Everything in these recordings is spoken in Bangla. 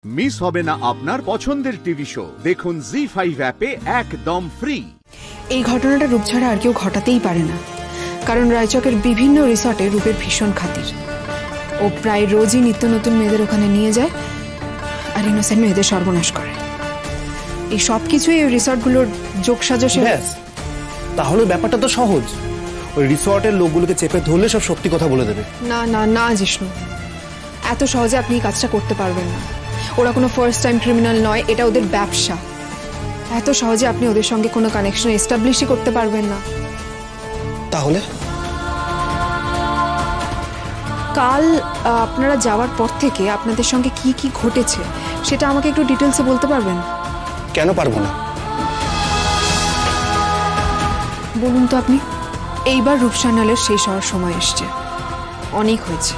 মিস হবে না আপনার পছন্দের টিভি শো। দেখুন জি5 অ্যাপে একদম ফ্রি। এই ঘটনাটা রূপ ছাড়া আর কেউ ঘটাতেই পারে না, কারণ রায়চকের বিভিন্ন রিসর্টে রূপের ভীষণ খাতির। ও প্রায় রোজই নিত্য নতুন মেয়েদের ওখানে নিয়ে যায় আর ইনোসেন্ট মেয়েদের সর্বনাশ করে। এই সব কিছুই ওই রিসর্টগুলোর যোগসাজশে। তাহলে ব্যাপারটা তো সহজ, ওই রিসর্টের লোকগুলোকে চেপে ধরলে সব সত্যি কথা বলে দেবে। না না না জিষ্ণু, এত সহজে আপনি এই কাজটা করতে পারবেন না। ওরা কোনো ফার্স্ট টাইম ক্রিমিনাল নয়, এটা ওদের ব্যবসা। এত সহজে আপনি ওদের সঙ্গে কোনো কানেকশন এস্টাবলিশই করতে পারবেন না। তাহলে কাল আপনারা যাওয়ার পর থেকে আপনাদের সঙ্গে কি কি ঘটেছে সেটা আমাকে একটু ডিটেলসে বলতে পারবেন? কেন পারবো না? বলুন তো আপনি। এইবার রূপসানালের শেষ হওয়ার সময় এসছে, অনেক হয়েছে,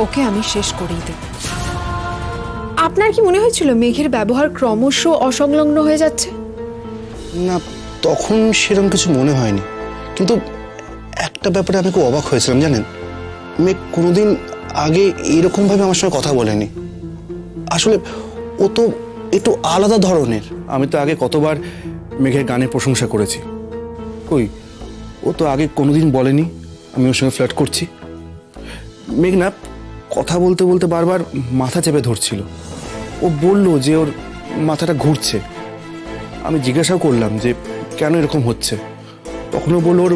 ওকে আমি শেষ করেই দেব। আপনার কি মনে হয়েছিল মেঘের ব্যবহার ক্রমশ অসংলগ্ন হয়ে যাচ্ছে? না, তখন সেরকম কিছু মনে হয়নি, কিন্তু একটা ব্যাপারে আমি খুব অবাক হয়েছিলাম জানেন। মেঘ কোনোদিন আগে এরকম ভাবে আমার সঙ্গে কথা বলেনি। আসলে ও তো একটু আলাদা ধরনের। আমি তো আগে কতবার মেঘের গানের প্রশংসা করেছি, কই ও তো আগে কোনোদিন বলেনি আমি ওর সঙ্গে ফ্লার্ট করছি। মেঘ না কথা বলতে বলতে বারবার মাথা চেপে ধরছিল। ও বলল যে ওর মাথাটা ঘুরছে। আমি জিজ্ঞাসাও করলাম যে কেন এরকম হচ্ছে। তখনও বলল ওর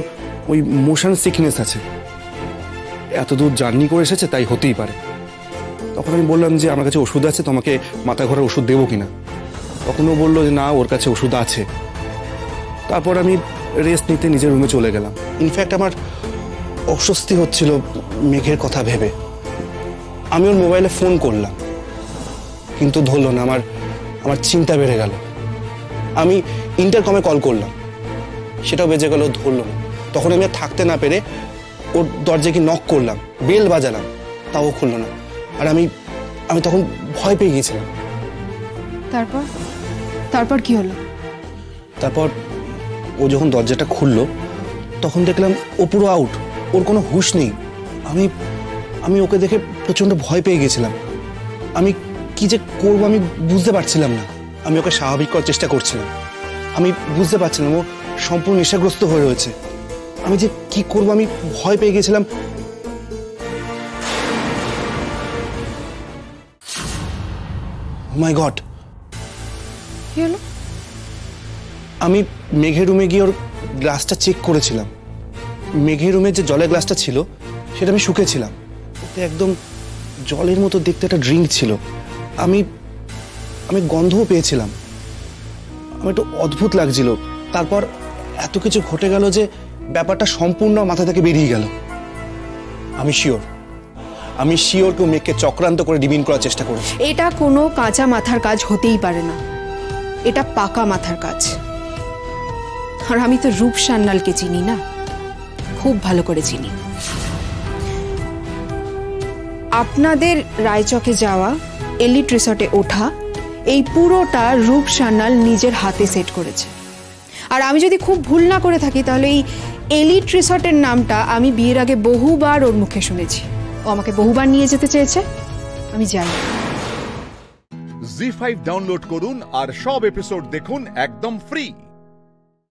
ওই মোশন সিকনেস আছে, এত দূর জার্নি করে এসেছে তাই হতেই পারে। তখন আমি বললাম যে আমার কাছে ওষুধ আছে, তোমাকে মাথা ঘোরার ওষুধ দেবো কিনা। তখনও বললো যে না, ওর কাছে ওষুধ আছে। তারপর আমি রেস্ট নিতে নিজের রুমে চলে গেলাম। ইনফ্যাক্ট আমার অস্বস্তি হচ্ছিল মেঘের কথা ভেবে। আমি ওর মোবাইলে ফোন করলাম, কিন্তু ধরলো না। আমার চিন্তা বেড়ে গেল। আমি ইন্টারকমে কল করলাম, সেটাও বেজে গেল, ধরলো না। তখন আমি আর থাকতে না পেরে ওর দরজায় কি নক করলাম, বেল বাজালাম, তাও খুললো না। আর আমি তখন ভয় পেয়ে গিয়েছিলাম। তারপর কি হলো? তারপর ও যখন দরজাটা খুললো তখন দেখলাম ও পুরো আউট, ওর কোনো হুঁশ নেই। আমি ওকে দেখে প্রচণ্ড ভয় পেয়ে গেছিলাম। আমি কি যে করবো আমি বুঝতে পারছিলাম না। আমি ওকে স্বাভাবিক করার চেষ্টা করছিলাম। আমি বুঝতে পারছিলাম ও সম্পূর্ণ নেশাগ্রস্ত হয়ে রয়েছে। আমি যে কি করবো আমি ভয় পেয়ে গেছিলাম। মাই গড, কি হলো? আমি মেঘের রুমে গিয়ে ওর গ্লাসটা চেক করেছিলাম। মেঘের রুমে যে জলের গ্লাসটা ছিল সেটা আমি শুকেছিলাম। ওতে একদম জলের মতো দেখতে একটা ড্রিঙ্ক ছিল। আমি গন্ধও পেয়েছিলাম। আমার একটু অদ্ভুত লাগছিল। তারপর এত কিছু ঘটে গেল যে ব্যাপারটা সম্পূর্ণ মাথা থেকে বেরিয়ে গেল। আমি শিওর কেউ মেঘকে চক্রান্ত করে ডিবিন করার চেষ্টা করেছে। এটা কোনো কাঁচা মাথার কাজ হতেই পারে না, এটা পাকা মাথার কাজ। আর আমি তো রূপ সান্যালকে চিনি না, খুব ভালো করে চিনি। আপনাদের রায়চকে যাওয়া, এলিট রিসর্টে ওঠা, এই পুরোটা রূপ সান্যাল নিজের হাতে সেট করেছে। আর আমি যদি খুব ভুল না করে থাকি তাহলে এই এলিট রিসর্টের নামটা আমি বিয়ের আগে বহুবার ওর মুখে শুনেছি। ও আমাকে বহুবার নিয়ে যেতে চেয়েছে, আমি যাই। জি5 ডাউনলোড করুন আর সব এপিসোড দেখুন একদম ফ্রি।